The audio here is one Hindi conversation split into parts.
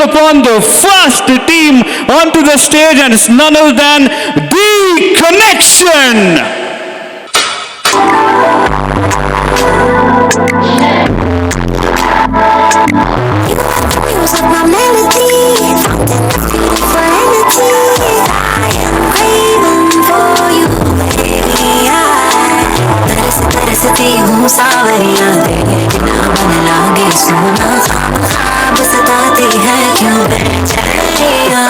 upon the first team onto the stage, and it's none other than The Connection. सावरियां देखना मन लागे सोना ख्वाब सताती है क्यों बेचैनियां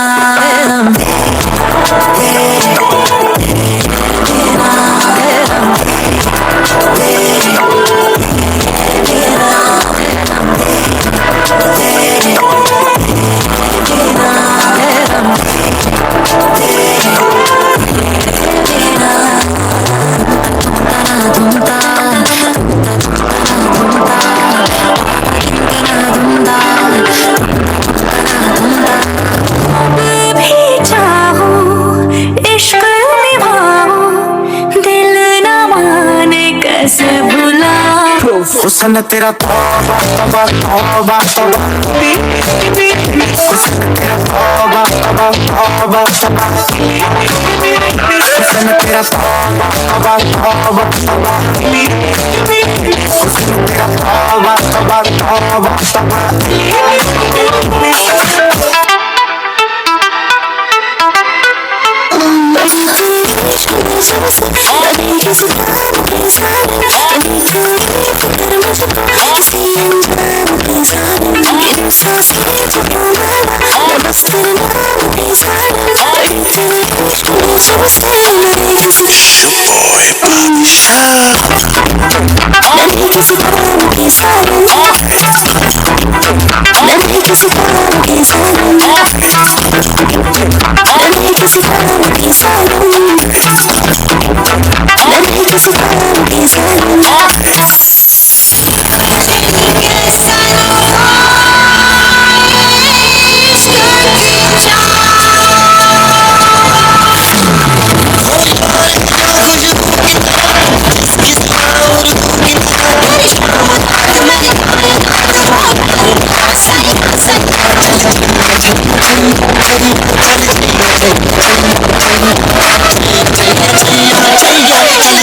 हुस्न तेरा तौबा तौबा तौबा तौबा, हुस्न तेरा तौबा तौबा तौबा तौबा, हुस्न तेरा तौबा तौबा तौबा तौबा, हुस्न तेरा तौबा तौबा तौबा तौबा।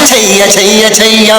छैया छैया छैया